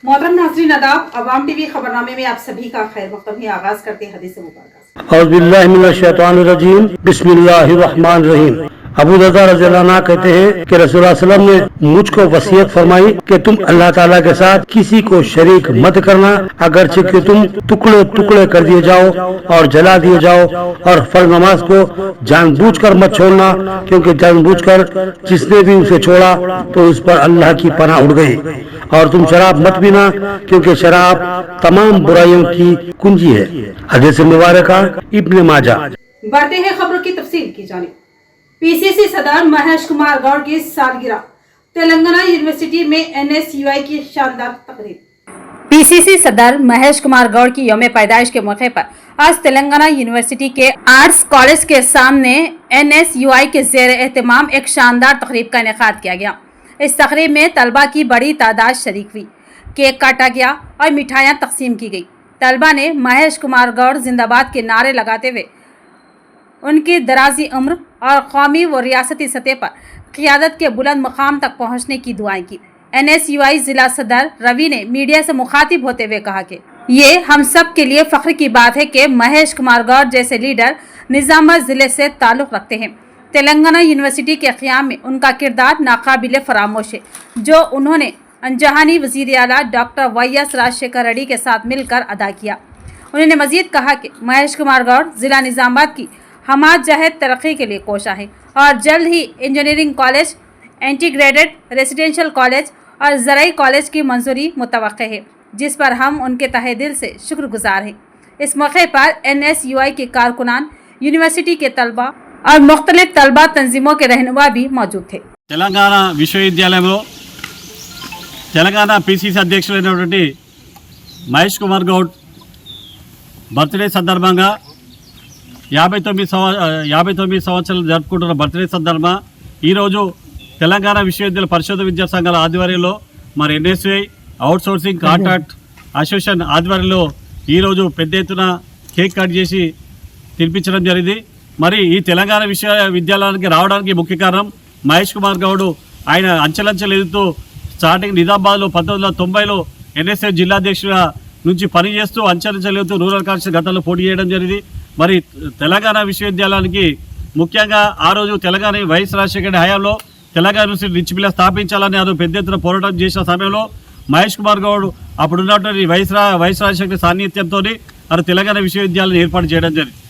मोहतरम नाज़रीन आदाब, अवाम टीवी खबरनामे में आप सभी का खैर मक़दम है। आगाज करते हैं हदीस मुबारक। औज़ु बिल्लाहि मिनश शैतानिर रजीम, बिस्मिल्लाहिर रहमानिर रहीम। अबू दरदा रज़ियल्लाहु अन्हु कहते हैं कि रसूलुल्लाह सल्लल्लाहु अलैहि वसल्लम ने मुझको वसीयत फरमाई कि तुम अल्लाह ताला के साथ किसी को शरीक मत करना, अगरचे कि तुम टुकड़े टुकड़े कर दिए जाओ और जला दिए जाओ, और फर्ज नमाज को जानबूझकर मत छोड़ना, क्योंकि जानबूझकर जिसने भी उसे छोड़ा तो उस पर अल्लाह की पनाह उड़ गई। और तुम शराब मत पीना, क्योंकि शराब तमाम बुराइयों की कुंजी है। हदीस मुबारका इब्न माजा। बढ़ते हैं खबरों की तफसील की जानिब। पीसीसी सदर महेश कुमार गौड़ की सालगिरह, तेलंगाना यूनिवर्सिटी में एनएसयूआई की शानदार तकरीब। पीसीसी सदर महेश कुमार गौड़ की यौम पैदाइश के मौके पर आज तेलंगाना यूनिवर्सिटी के आर्ट्स कॉलेज के सामने एनएसयूआई के ज़ेर एहतमाम एक शानदार तकरीब का इनेकाद किया गया। इस तकरीब में तलबा की बड़ी तादाद शरीक हुई, केक काटा गया और मिठाइयाँ तकसीम की गई। तलबा ने महेश कुमार गौड़ जिंदाबाद के नारे लगाते हुए उनकी दराजी उम्र और कौमी व रियासती सतह पर क़ियादत के बुलंद मकाम तक पहुँचने की दुआएं की। एनएसयूआई ज़िला सदर रवि ने मीडिया से मुखातिब होते हुए कहा कि ये हम सब के लिए फ़ख्र की बात है कि महेश कुमार गौड़ जैसे लीडर निज़ामाबाद ज़िले से ताल्लुक़ रखते हैं। तेलंगाना यूनिवर्सिटी के क़याम में उनका किरदार नाकाबिले फ़रामोश है, जो उन्होंने अनजहानी वज़ीर आला डॉक्टर वाईएस राजशेखर रेड्डी के साथ मिलकर अदा किया। उन्होंने मज़ीद कहा कि महेश कुमार गौड़ ज़िला निज़ामाबाद की हमाद जहद तरक्की के लिए कोशा है और जल्द ही engineering college, integrated residential college और ज़राई कॉलेज की मंजूरी मुतवक्के है, जिस पर हम उनके तहे दिल से शुक्रगुजार हैं। इस मौके पर एनएसयूआई के कारकुनान, यूनिवर्सिटी के तलबा और मुख्तलिफ तलबा तंजीमों के रहनुमा भी मौजूद थे। తెలంగాణ విశ్వవిద్యాలయంలో తెలంగాణ పీసీసీ అధ్యక్షులైనటువంటి మహేష్ కుమార్ గౌడ్ బర్త్డే సందర్భంగా 59 సంవత్సరాలు జరుపుకుంటున్న బర్త్డే సందర్భంగా ఈరోజు తెలంగాణ విశ్వవిద్యాలయ పరిశోధన విద్యా సంఘాల ఆధ్వర్యంలో మరి ఎన్ఎస్ఐ అవుట్సోర్సింగ్ కాంట్రాక్ట్ అసోసియేషన్ ఆధ్వర్యంలో ఈరోజు పెద్ద ఎత్తున కేక్ కట్ చేసి తినిపించడం జరిగింది। మరి ఈ తెలంగాణ విశ్వవిద్యాలయానికి రావడానికి ముఖ్య కారణం మహేష్ కుమార్ గౌడ్ ఆయన అంచెలంచెలు ఎదుగుతూ స్టార్టింగ్ నిజామాబాద్లో 1990లో ఎన్ఎస్ఐ జిల్లా అధ్యక్షుడిగా నుంచి పనిచేస్తూ అంచెలంచెలు ఎదుగుతూ రూరల్ కాన్స్టిట్యూన్సీ గతంలో పోటీ చేయడం జరిగింది। మరి తెలంగాణ విశ్వవిద్యాలయానికి ముఖ్యంగా ఆ రోజు తెలంగాణ వైఎస్ రాజశేఖర హయాంలో తెలంగాణ యూనివర్సిటీ రిచ్ బిల్లా స్థాపించాలని అది పెద్ద ఎత్తున పోరాటం చేసిన సమయంలో మహేష్ కుమార్ గౌడ్ అప్పుడున్నటువంటి వైఎస్ రాజశేఖర సాన్నిధ్యంతో మరి తెలంగాణ విశ్వవిద్యాలయం ఏర్పాటు చేయడం జరిగింది।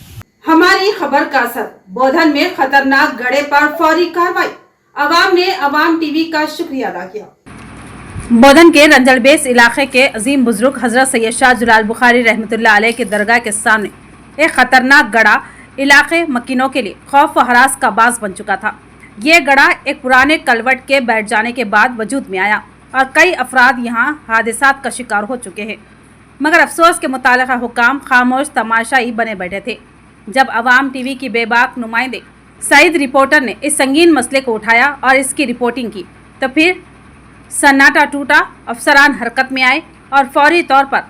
हमारी खबर का असर, बोधन में खतरनाक गड़े पर फौरी कार्रवाई, अवाम ने अवाम टीवी का शुक्रिया अदा किया। बोधन के रंजल बेस इलाके के अजीम बुजुर्ग हजरत सैयद शाह जलाल बुखारी रहमतुल्लाह अलैह के दरगाह के सामने एक खतरनाक गड़ा इलाके मकीनों के लिए खौफ व हरास का बास बन चुका था। ये गड़ा एक पुराने कलवट के बैठ जाने के बाद वजूद में आया और कई अफराद यहाँ हादसात का शिकार हो चुके हैं, मगर अफसोस के मुतालिका हुकाम खामोश तमाशाई बने बैठे थे। जब अवाम टीवी की बेबाक नुमाइंदे सईद रिपोर्टर ने इस संगीन मसले को उठाया और इसकी रिपोर्टिंग की, तो फिर सन्नाटा टूटा। अफसरान हरकत में आए और फौरी तौर पर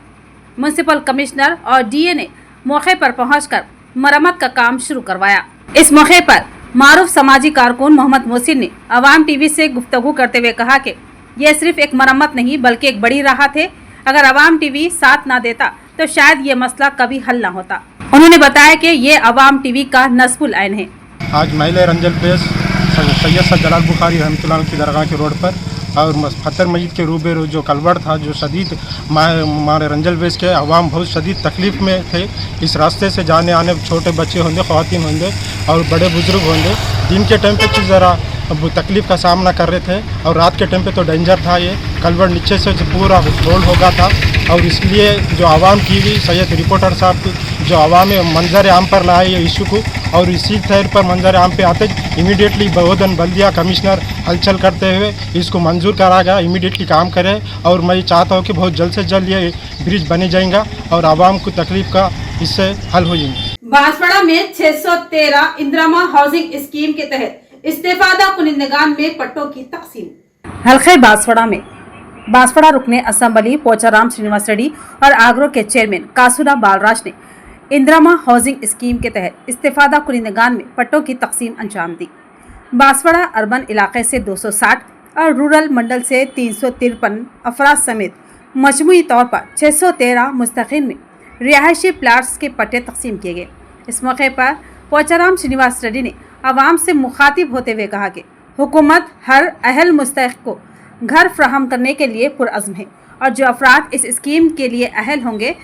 म्यूनसिपल कमिश्नर और डीए ने मौके पर पहुंचकर मरम्मत का काम शुरू करवाया। इस मौके पर मारूफ समाजी कारकुन मोहम्मद मोहसिन ने अवाम टीवी से गुफ्तगू करते हुए कहा कि यह सिर्फ एक मरम्मत नहीं बल्कि एक बड़ी राहत है। अगर अवाम टीवी साथ ना देता तो शायद ये मसला कभी हल ना होता। उन्होंने बताया कि ये अवाम टीवी का नस्बुल ऐन है। आज महल रंजल बेस सैयद शाह जलाल बुखारी रहमतुल्लाह की दरगाह के रोड पर और फतर मस्जिद के रूबेरू जो कलवट था, जो शदीद हमारे रंजल बेस के अवाम बहुत शदीद तकलीफ़ में थे। इस रास्ते से जाने आने छोटे बच्चे होंगे, ख़वातीन होंगे और बड़े बुजुर्ग होंगे। दिन के टाइम पे कुछ ज़रा तकलीफ़ का सामना कर रहे थे और रात के टाइम पे तो डेंजर था। ये कलवट नीचे से पूरा रोल हो गया था और इसलिए जो आवाम की भी सैयद रिपोर्टर साहब जो आवाम मंजर आम पर लाए ये इशू को, और इसी तौर पर मंजर आम पे आते इमीडिएटली बोधन बल्दिया कमिश्नर हलचल करते हुए इसको मंजूर करा गया, इमीडिएटली काम करे। और मैं चाहता हूँ कि बहुत जल्द से जल्द ये ब्रिज बने जाएगा और आवाम को तकलीफ का इससे हल हो जाएंगे। बांसवाड़ा में 613 इंदिरा हाउसिंग स्कीम के तहत इस्तेफादा कुनिंदगान में पट्टों की तकसीम। हल्के बांसवाड़ा में बांसवाड़ा रुकने असम्बली पोचाराम श्रीनिवास रेड्डी और आगरो के चेयरमैन कासूरा बालराज ने इंदिरा हाउसिंग स्कीम के तहत इस्तेफादा कुनिंदगान में पट्टों की तकसीम अंजाम दी। बांसवाड़ा अर्बन इलाके से 260 और रूरल मंडल से 353 अफराद समेत मजमूई तौर पर 613 मुस्तकिल में रिहायशी प्लाट्स के पट्टे तकसीम किए गए। इस मौके पर पोचाराम श्रीनिवास रेड्डी ने आवाम से मुखातिब होते हुए कहा कि हुकूमत हर अहल मुस्तहिक को घर फ्राहम करने के लिए पुरअज़्म है और जो अफराद इस स्कीम के लिए अहल होंगे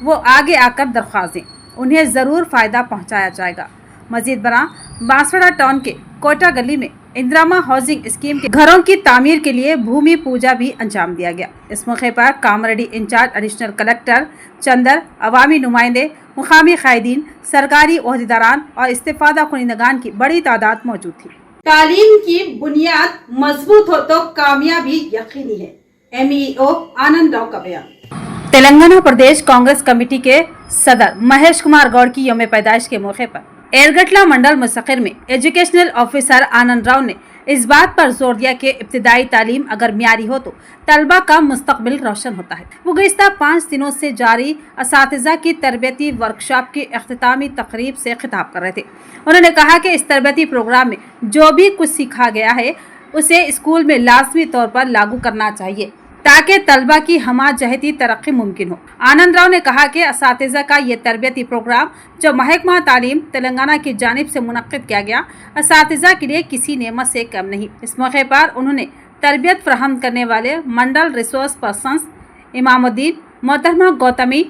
वो आगे आकर दरख्वास्त दें, उन्हें ज़रूर फ़ायदा पहुँचाया जाएगा। मजीद बना बांसवाड़ा टाउन के कोटा गली में इंदिरामा हाउसिंग स्कीम के घरों की तामीर के लिए भूमि पूजा भी अंजाम दिया गया। इस मौके पर Kamareddy in charge additional collector Chander, अवामी नुमाइंदे, मुकामी कायदीन, सरकारी ओहदेदारान और इस्तेफादा कुनिंदगान की बड़ी तादाद मौजूद थी। तालीम की बुनियाद मजबूत हो तो कामयाबी यकीनी है, MEO आनंद राव का बयान। तेलंगाना प्रदेश कांग्रेस कमेटी के सदर महेश कुमार गौड़ की यौम पैदाइश के मौके पर एरगटला मंडल मुस्तकिल में एजुकेशनल ऑफिसर आनंद राव ने इस बात पर जोर दिया कि इब्तिदाई तालीम अगर मियारी हो तो तलबा का मुस्तकबिल रोशन होता है। वो गुज़िश्ता 5 दिनों से जारी असातिज़ा की तरबियती वर्कशॉप की इख्तितामी तकरीब से खिताब कर रहे थे। उन्होंने कहा कि इस तरबियती प्रोग्राम में जो भी कुछ सीखा गया है उसे स्कूल में लाजमी तौर पर लागू करना चाहिए ताकि तलबा की हमाजहती तरक्की मुमकिन हो। आनंद राव ने कहा कि असातिज़ा का ये तरबियती प्रोग्राम जो महकमा तालीम तेलंगाना की जानिब से मुनक्किद किया गया असातिज़ा के लिए किसी नेमत से कम नहीं। इस मौके पर उन्होंने तरबियत फराहम करने वाले मंडल रिसोर्स पर्सन्स इमामुद्दीन, मोहतरमा गौतमी,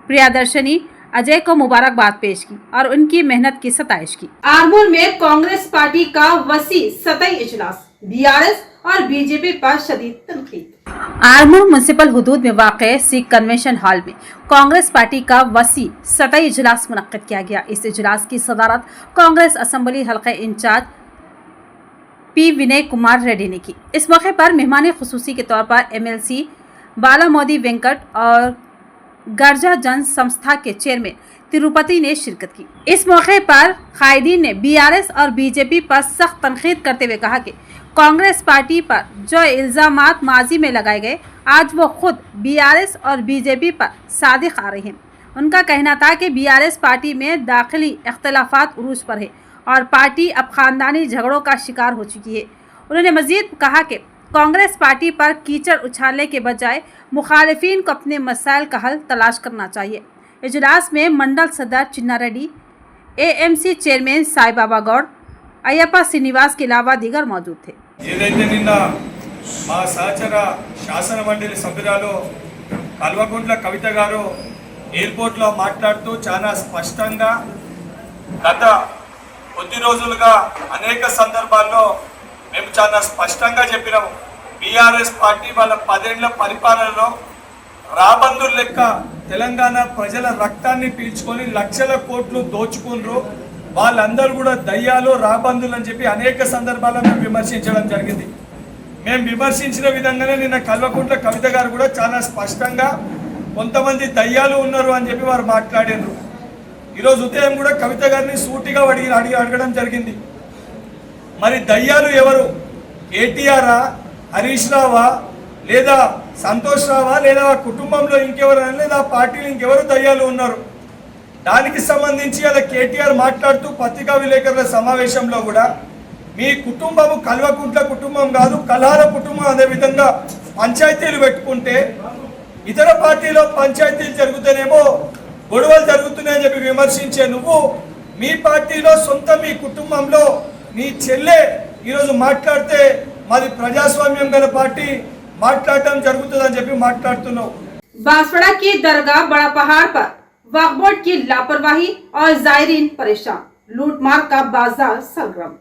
प्रियादर्शनी, अजय को मुबारकबाद पेश की और उनकी मेहनत की सताइश की। आरमूर में कांग्रेस पार्टी का वसी सतही इजलास, BRS और बीजेपी पर शदीद तनकीद। आरमूर म्युनिसिपल हुदूद में वाक़े सिख कन्वेंशन हॉल में कांग्रेस पार्टी का वसी सतही इजलास मुनक्किद किया गया। इस इजलास की सदारत कांग्रेस असम्बली हल्के इंचार्ज P विनय कुमार रेड्डी ने की। इस मौके पर मेहमान खुसूसी के तौर पर MLC बाला मोदी वेंकट और गर्जा जन संस्था के चेयरमैन तिरुपति ने शिरकत की। इस मौके पर कायदीन ने BRS और बीजेपी पर सख्त तनकीद करते हुए कहा कि कांग्रेस पार्टी पर जो इल्ज़ामात माजी में लगाए गए आज वो खुद BRS और बीजेपी पर सादिक आ रहे हैं। उनका कहना था कि BRS पार्टी में दाखिली इख्तलाफात उरूज पर है और पार्टी अब ख़ानदानी झगड़ों का शिकार हो चुकी है। उन्होंने मज़ीद कहा कि कांग्रेस पार्टी पर कीचड़ उछालने के बजाय मुखालिफिन को अपने मसाइल का हल तलाश करना चाहिए। इजलास में मंडल सदर चिन्ना रेड्डी, AMC चेयरमैन साई बाबा गौड़, अय्यप्पा श्रीनिवास के अलावा दीगर मौजूद थे। ఏదైతే నిన్న మా సహచర శాసన మండలి సభ్యురాలు కల్వకుంట్ల కవిత గారు ఎయిర్పోర్ట్లో మాట్లాడుతూ చాలా స్పష్టంగా గత కొద్ది రోజులుగా అనేక సందర్భాల్లో మేము చాలా స్పష్టంగా చెప్పినాము BRS పార్టీ వాళ్ళ 10 ఏళ్ల పరిపాలనలో రాబందుల లెక్క తెలంగాణ ప్రజల రక్తాన్ని పీల్చుకొని లక్షల కోట్లు దోచుకున్నారు, వాళ్ళందరూ కూడా దయ్యాలు రాబందులు అని చెప్పి అనేక సందర్భాల్లో మేము విమర్శించడం జరిగింది। మేము విమర్శించిన విధంగానే నిన్న కల్వకుంట్ల కవిత గారు కూడా చాలా స్పష్టంగా కొంతమంది దయ్యాలు ఉన్నారు అని చెప్పి వారు మాట్లాడారు। ఈరోజు ఉదయం కూడా కవిత గారిని సూటిగా అడగడం జరిగింది, మరి దయ్యాలు ఎవరు? కేటీఆరా, హరీష్ రావా, లేదా సంతోష్ రావా, లేదా కుటుంబంలో ఇంకెవరైనా, లేదా పార్టీలు ఇంకెవరు దయ్యాలు ఉన్నారు? దానికి సంబంధించి అలా కేటీఆర్ మాట్లాడుతూ పత్రికా విలేకరుల సమావేశంలో కూడా మీ కుటుంబము కల్వకుంట్ల కుటుంబం కాదు, కల్హాల కుటుంబం అనే విధంగా పంచాయతీలు పెట్టుకుంటే ఇతర పార్టీలో పంచాయతీలు జరుగుతూనేమో గొడవలు జరుగుతున్నాయని చెప్పి విమర్శించే నువ్వు మీ పార్టీలో సొంత మీ కుటుంబంలో నీ చెల్లె ఈరోజు మాట్లాడితే మాది ప్రజాస్వామ్యం గల పార్టీ మాట్లాడటం జరుగుతుందని చెప్పి మాట్లాడుతున్నావు। बांसवाड़ा की दरगाह बड़ा पहाड़ पर वक्फ बोर्ड की लापरवाही और जायरीन परेशान, लूटमार का बाजार सरगर्म।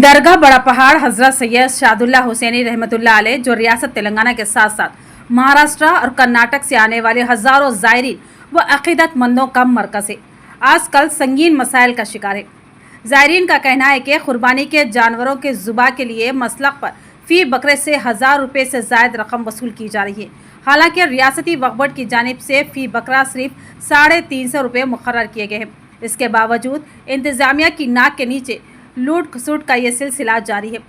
दरगाह बड़ा पहाड़ हजरत सैयद शादुल्ला हुसैनी रहमतुल्लाह अलैह जो रियासत तेलंगाना के साथ साथ महाराष्ट्र और कर्नाटक से आने वाले हजारों जायरीन व अकीदतमंदों का मरकज है, आजकल संगीन मसाइल का शिकार है। जायरीन का कहना है कि कुर्बानी के जानवरों के ज़ुबा के लिए मसलक पर फ़ी बकरे से 1000 रुपये से ज़ायद रकम वसूल की जा रही है। हालांकि रियासती वक्फ बोर्ड की जानिब से फ़ी बकरा सिर्फ 350 रुपये मुकर्रर किए गए हैं। इसके बावजूद इंतज़ामिया की नाक के नीचे लूट खसूट का ये सिलसिला जारी है।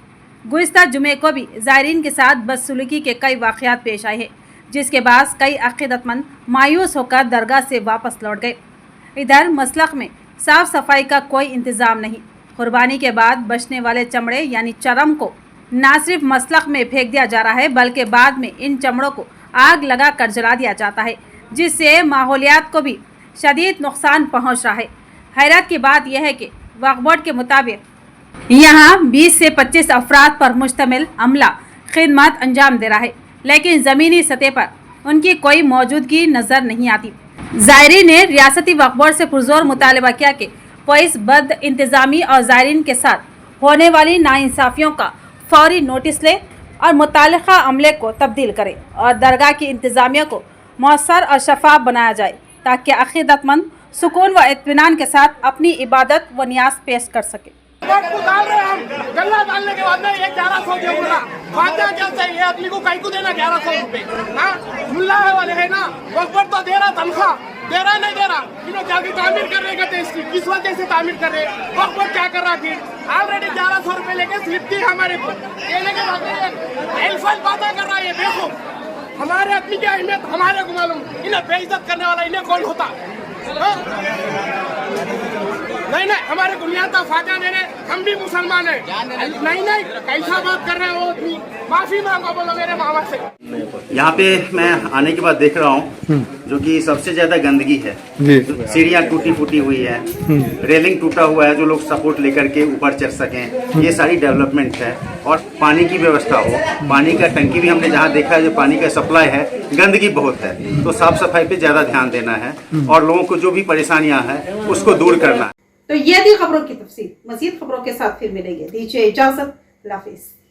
गुज़िश्ता जुमे को भी ज़ायरीन के साथ बदसलूकी के कई वाक़यात पेश आए हैं, जिसके बाद कई अक़ीदतमंद मायूस होकर दरगाह से वापस लौट गए। इधर मसलक में साफ़ सफाई का कोई इंतज़ाम नहीं। कुर्बानी के बाद बचने वाले चमड़े यानी चरम को न सिर्फ मसलक में फेंक दिया जा रहा है, बल्कि बाद में इन चमड़ों को आग लगा कर जला दिया जाता है, जिससे माहौलियात को भी शदीद नुकसान पहुंच रहा है। हैरत की बात यह है कि वक्फ बोर्ड के मुताबिक यहाँ 20 से 25 अफराद पर मुश्तमिल अमला खिदमत अंजाम दे रहा है, लेकिन ज़मीनी सतह पर उनकी कोई मौजूदगी नज़र नहीं आती। ज़ायरीन ने रियासती वक्फ बोर्ड से पुरजोर मुतालबा किया कि वो इस बद इंतज़ामी और ज़ायरीन के साथ होने वाली नाइंसाफ़ियों का फौरी नोटिस ले और मुताल्लिक़ा अमले को तब्दील करे और दरगाह की इंतज़ामिया को मौसर और शफाफ बनाया जाए, ताकि अक़ीदतमंद सुकून व इत्मीनान के साथ अपनी इबादत व नियाज पेश कर सके। वक्त को डाल रहे हम, गल्ला डालने के बाद में ये 1100 क्यों बोला? फायदा क्या चाहिए आदमी को, कहीं को देना 1100 रुपए? हाँ, मुल्ला वाले है ना, वक्त तो दे रहा तनख्वाह, दे रहा नहीं दे रहा, इन्होंने जाके तामीर कर रहे कहते इसकी, किस वजह से तामीर कर रहे? वक्त क्या कर रहा फिर? ऑलरेडी 1100 रुपए लेके स्लिप दी हमारे को, देने के बाद एल्फल बातें कर रहा है बेवकूफ। हमारे आदमी की अहमियत हमारे को मालूम, इन्हें बेइज्जत करने वाला इन्हें कौन होता? नहीं नहीं, हमारे दुनिया का फायदा देने, हम भी मुसलमान हैं। नहीं नहीं, कैसा बात कर रहे हैं वो आदमी? माफी मांगो बोलो मेरे मामा से। यहाँ पे मैं आने के बाद देख रहा हूँ जो कि सबसे ज्यादा गंदगी है। सीढ़ियाँ टूटी फूटी हुई है, रेलिंग टूटा हुआ है जो लोग सपोर्ट लेकर के ऊपर चढ़ सकें, ये सारी डेवलपमेंट है। और पानी की व्यवस्था हो, पानी का टंकी भी हमने जहाँ देखा है जो पानी का सप्लाई है, गंदगी बहुत है, तो साफ सफाई पे ज्यादा ध्यान देना है और लोगों को जो भी परेशानियाँ हैं उसको दूर करना है। तो ये थी खबरों की तफसील। मजीद खबरों के साथ फिर मिलेंगे, दीजिए इजाजत, अल्लाह हाफिज़।